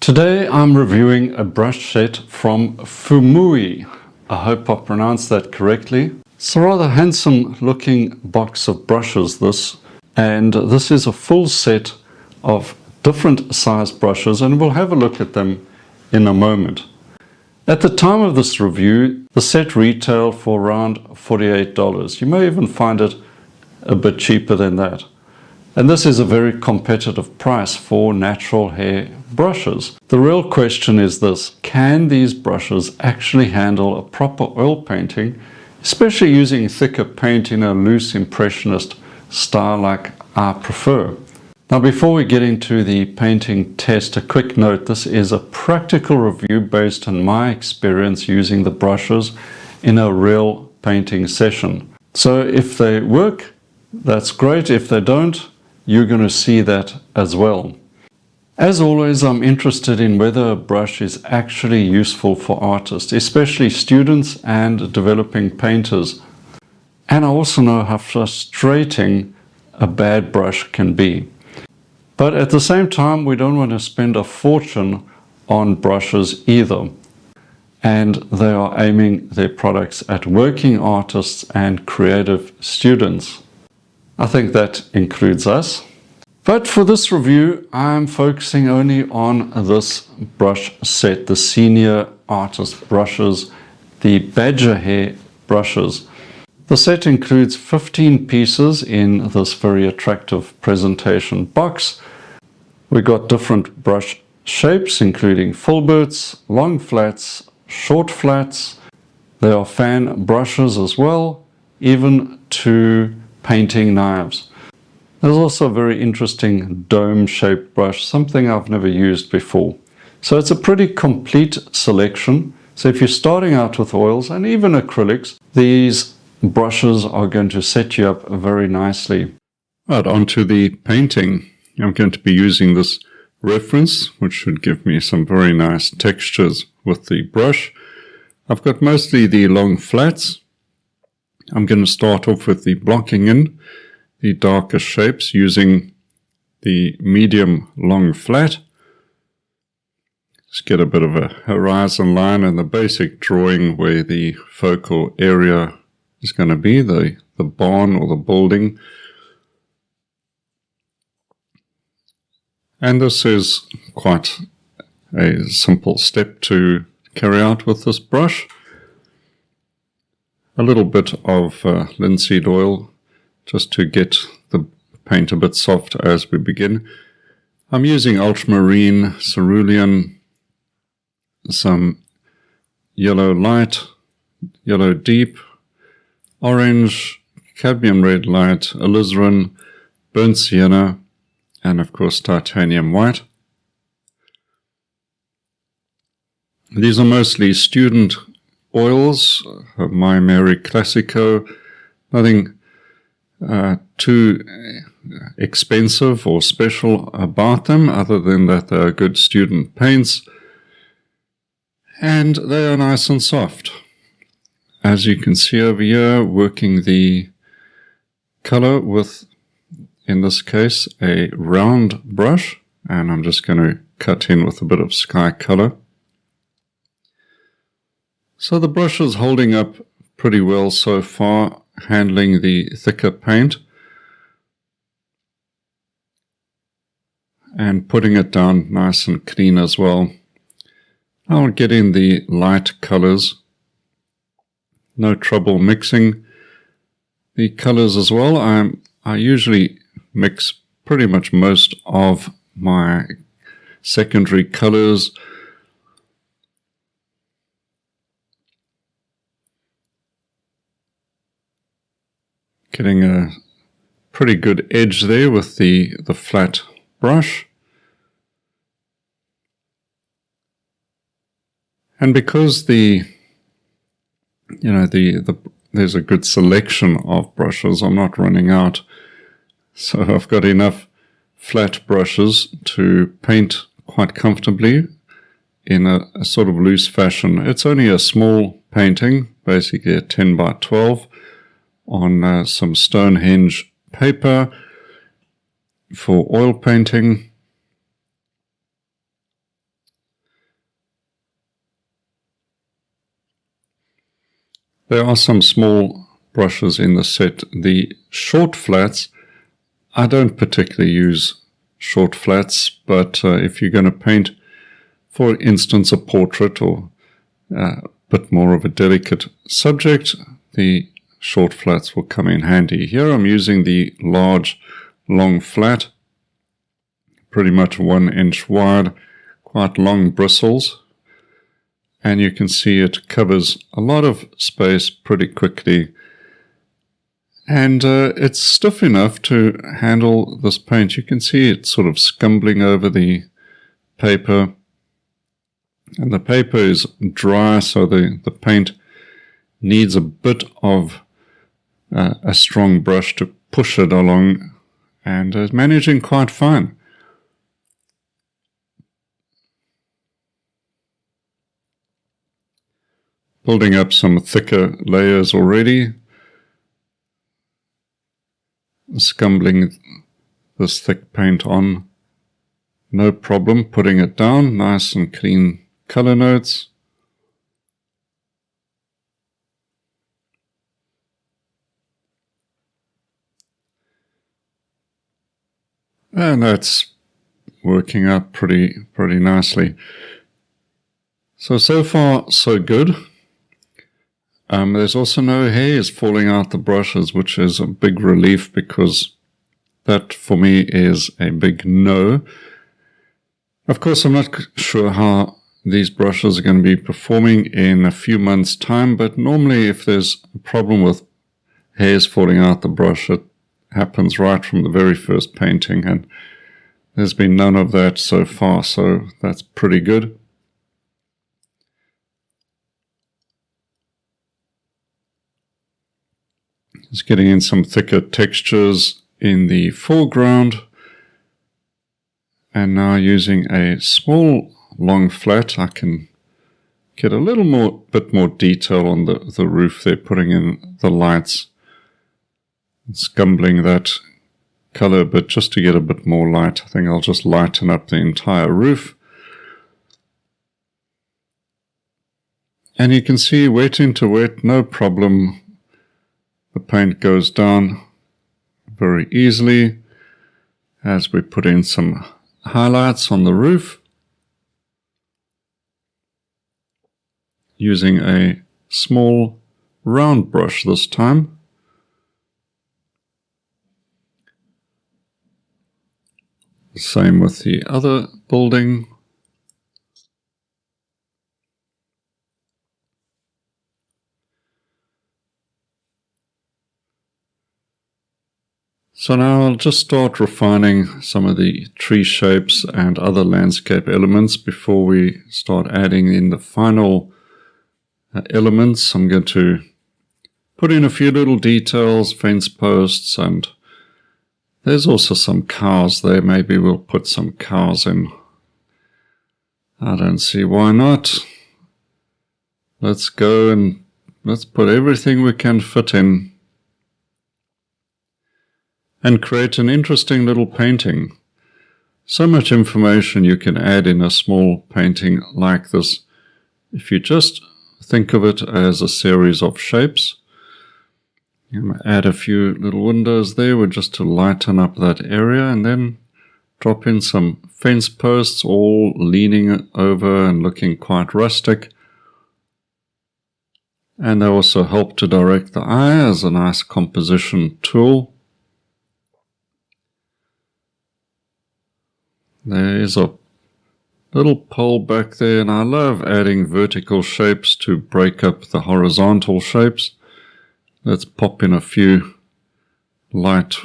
Today I'm reviewing a brush set from Fuumuui. I hope I pronounced that correctly. It's a rather handsome looking box of brushes and this is a full set of different size brushes, and we'll have a look at them in a moment. At the time of this review, the set retailed for around $48. You may even find it a bit cheaper than that. And this is a very competitive price for natural hair brushes. The real question is this: can these brushes actually handle a proper oil painting, especially using thicker paint in a loose Impressionist style like I prefer? Now, before we get into the painting test, a quick note: this is a practical review based on my experience using the brushes in a real painting session. So if they work, that's great. If they don't, you're going to see that as well. As always, I'm interested in whether a brush is actually useful for artists, especially students and developing painters. And I also know how frustrating a bad brush can be. But at the same time, we don't want to spend a fortune on brushes either. And they are aiming their products at working artists and creative students. I think that includes us. But for this review, I'm focusing only on this brush set, the senior artist brushes, the badger hair brushes. The set includes 15 pieces in this very attractive presentation box. We got different brush shapes, including filberts, long flats, short flats. There are fan brushes as well, even to painting knives. There's also a very interesting dome-shaped brush, something I've never used before. So it's a pretty complete selection. So if you're starting out with oils and even acrylics, these brushes are going to set you up very nicely. Right, onto the painting. I'm going to be using this reference, which should give me some very nice textures with the brush. I've got mostly the long flats. I'm going to start off with the blocking in the darker shapes using the medium long flat. Just get a bit of a horizon line and the basic drawing where the focal area is going to be, the barn or the building. And this is quite a simple step to carry out with this brush. A little bit of linseed oil just to get the paint a bit soft as we begin. I'm using ultramarine, cerulean, some yellow light, yellow deep, orange, cadmium red light, alizarin, burnt sienna, and of course titanium white. These are mostly student oils, My Mary Classico, nothing too expensive or special about them, other than that they are good student paints and they are nice and soft. As you can see over here, working the color with, in this case, a round brush, and I'm just going to cut in with a bit of sky color. So the brush is holding up pretty well so far, handling the thicker paint and putting it down nice and clean as well. I'll get in the light colors. No trouble mixing the colors as well. I usually mix pretty much most of my secondary colors. Getting a pretty good edge there with the flat brush. And because there's a good selection of brushes, I'm not running out. So I've got enough flat brushes to paint quite comfortably in a sort of loose fashion. It's only a small painting, basically a 10 by 12 on some Stonehenge paper for oil painting. There are some small brushes in the set. The short flats, I don't particularly use short flats, but if you're going to paint, for instance, a portrait or a bit more of a delicate subject, the short flats will come in handy. Here I'm using the large, long flat, pretty much 1 inch wide, quite long bristles. And you can see it covers a lot of space pretty quickly. And it's stiff enough to handle this paint. You can see it sort of scumbling over the paper. And the paper is dry, so the paint needs a bit of a strong brush to push it along, and is managing quite fine. Building up some thicker layers already. Scumbling this thick paint on, no problem. Putting it down, nice and clean color notes. And that's working out pretty nicely. So far, so good. There's also no hairs falling out the brushes, which is a big relief, because that for me is a big no. Of course, I'm not sure how these brushes are going to be performing in a few months' time, but normally if there's a problem with hairs falling out the brush, it happens right from the very first painting, and there's been none of that so far, so that's pretty good. Just getting in some thicker textures in the foreground, and now using a small long flat I can get a bit more detail on the roof there, putting in the lights, scumbling that color a bit just to get a bit more light. I think I'll just lighten up the entire roof. And you can see wet into wet, no problem. The paint goes down very easily as we put in some highlights on the roof, using a small round brush this time. Same with the other building. So now I'll just start refining some of the tree shapes and other landscape elements before we start adding in the final elements. I'm going to put in a few little details, fence posts, and there's also some cows there. Maybe we'll put some cows in. I don't see why not. Let's go and let's put everything we can fit in and create an interesting little painting. So much information you can add in a small painting like this if you just think of it as a series of shapes. I'm going to add a few little windows there just to lighten up that area, and then drop in some fence posts all leaning over and looking quite rustic. And they also help to direct the eye as a nice composition tool. There is a little pole back there, and I love adding vertical shapes to break up the horizontal shapes. Let's pop in a few light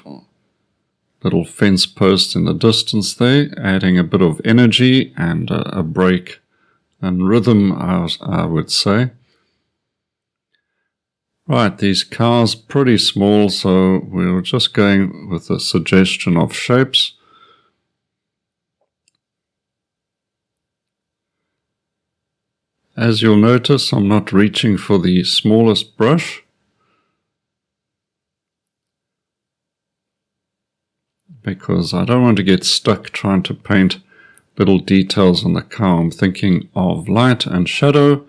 little fence posts in the distance there, adding a bit of energy and a break and rhythm, I would say. Right, these cars pretty small, so we're just going with a suggestion of shapes. As you'll notice, I'm not reaching for the smallest brush, because I don't want to get stuck trying to paint little details on the car. I'm thinking of light and shadow,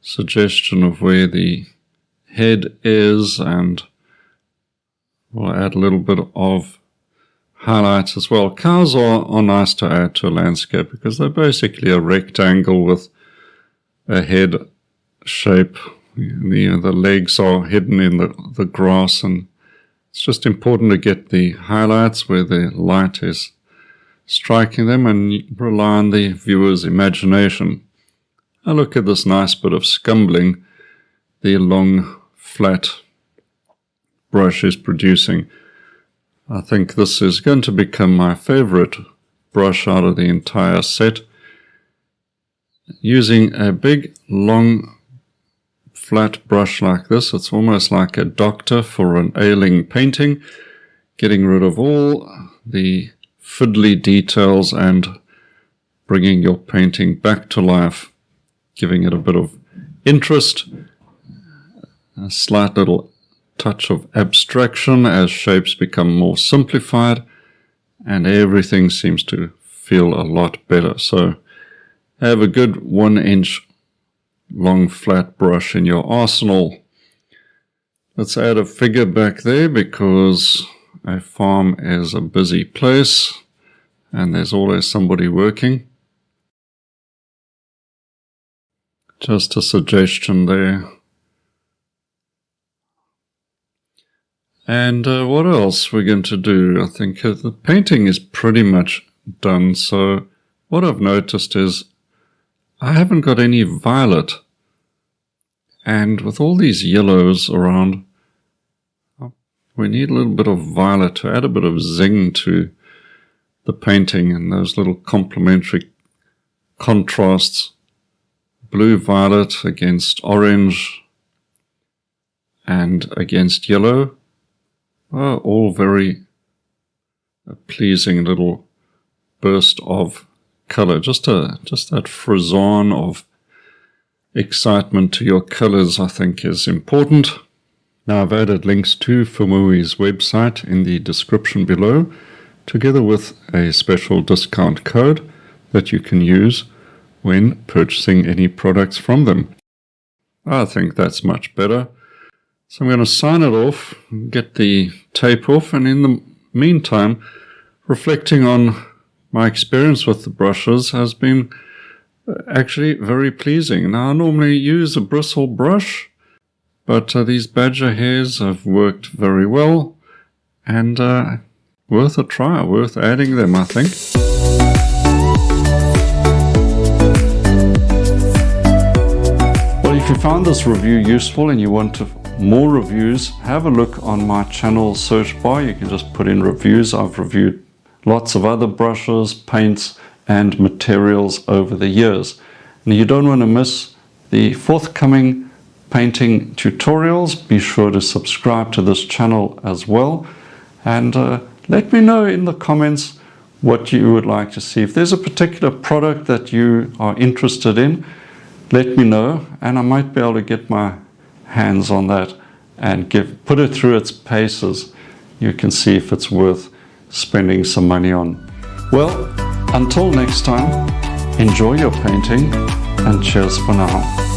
suggestion of where the head is, and we'll add a little bit of highlights as well. Cows are nice to add to a landscape because they're basically a rectangle with a head shape. The legs are hidden in the grass, and it's just important to get the highlights where the light is striking them and rely on the viewer's imagination. Now look at this nice bit of scumbling the long flat brush is producing. I think this is going to become my favorite brush out of the entire set. Using a big long flat brush like this, it's almost like a doctor for an ailing painting, getting rid of all the fiddly details and bringing your painting back to life, giving it a bit of interest, a slight little touch of abstraction as shapes become more simplified, and everything seems to feel a lot better. So have a good 1-inch long flat brush in your arsenal. Let's add a figure back there because a farm is a busy place and there's always somebody working. Just a suggestion there. And what else we're going to do? I think the painting is pretty much done. So what I've noticed is I haven't got any violet. And with all these yellows around, we need a little bit of violet to add a bit of zing to the painting and those little complementary contrasts. Blue-violet against orange and against yellow. All very pleasing little burst of color. Just that frisson of excitement to your colors, I think, is important. Now I've added links to Fuumuui's website in the description below, together with a special discount code that you can use when purchasing any products from them. I think that's much better. So I'm going to sign it off, get the tape off, and in the meantime, reflecting on my experience with the brushes has been actually very pleasing. Now I normally use a bristle brush, but these badger hairs have worked very well, and worth a try, worth adding them, I think. Well, if you found this review useful and you want more reviews, have a look on my channel search bar. You can just put in reviews. I've reviewed lots of other brushes, paints, and materials over the years. And you don't want to miss the forthcoming painting tutorials. Be sure to subscribe to this channel as well. And let me know in the comments what you would like to see. If there's a particular product that you are interested in, let me know, and I might be able to get my hands on that and put it through its paces. You can see if it's worth spending some money on. Well, until next time, enjoy your painting and cheers for now.